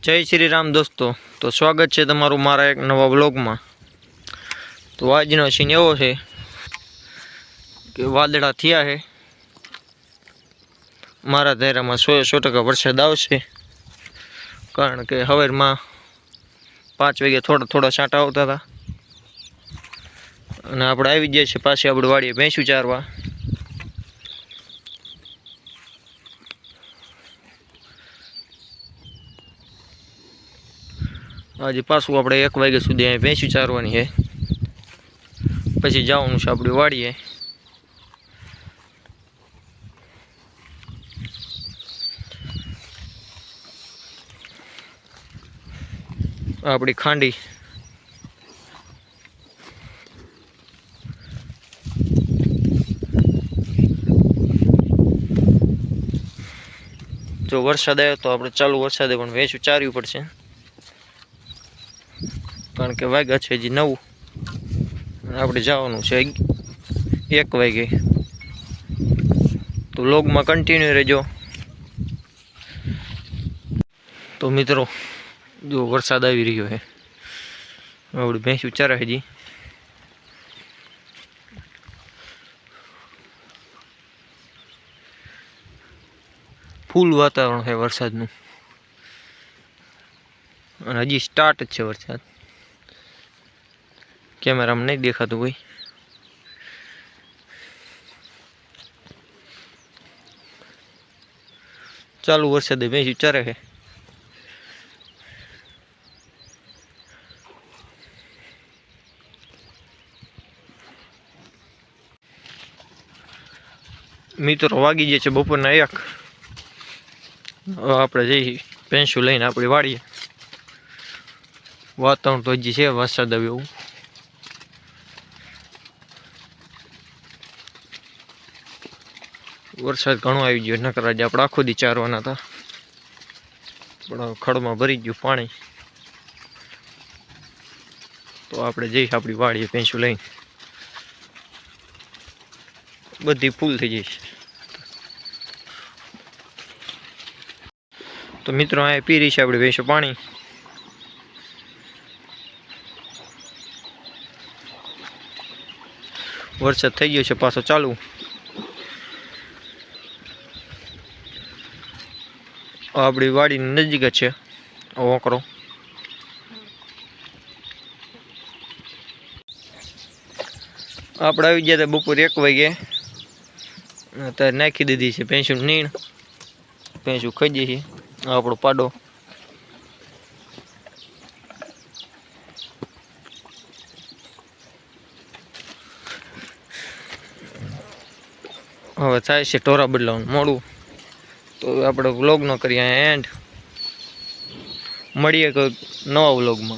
जय श्री राम दोस्तों। तो स्वागत है तमारू मारा एक नवा व्लॉग में। तो आजनो सीन एवो है कि वादड़ा थया है। मारा धारा में 100% वरसाद आवशे, कारण के हवार में 5 वागे थोड़ा थोड़ा छांटा आवता था अने आपणे आवी गया छे पाछी आपणी वाड़ीए भैंसू चारवा। आज पाछू अपने 1 वागे सुधी अहीं भैंसू चारवानी है, पछी जवानुं छे आपणी वाड़ीए। आपणी खांडी जो वरसाद आव्यो तो आपणे चालू वरसादे पण भैंसू चारवी पड़शे, कारण के वाग्या छे हजी 9 આપણે જવાનું છે 1 વાગે। તો વ્લોગમાં કન્ટિન્યુ રહેજો। તો મિત્રો જો વરસાદ આવી રહ્યો છે, આપણે ભેંસું ચારે હજી। ફૂલ વાતાવરણ છે વરસાદનું અને હજી સ્ટાર્ટ જ છે વરસાદ। कैमरा में नहीं देखा तो कोई चालू वरसादे भैंसू चरे है। मित्रों वागी जाए छे बपोरना 1। आपणे जई भैंसू लईने आपणी वाड़ीए। वातावरण तो हजी छे वरसाद आवे एवुं। वरसाद घणो आई गयो, नकर आज आपणे आखो दी चारवाना था, पण खड़ में भरी गयुं पाणी। तो आपणे जई आपणी वाड़ीए भैंसू लईने, बधी फूल थई जईश। तो मित्रों आ पी रही है आपणी भैंसो पाणी। वरसाद थई गयो छे पाछो चालू। आपणी वाड़ी नजीक है ओकरो। आपणे आई गया बपोर 1 वागे, अत्यारे नाखी दीधी है भैंसू नीण। भैंसू खाई गई है आपणो पाडो। हवे थाय छे टोरा बदलाववानुं मोडुं। तो આપણે વ્લોગ નો કરીએ એન્ડ, મળીએ કોઈ નવા વ્લોગમાં।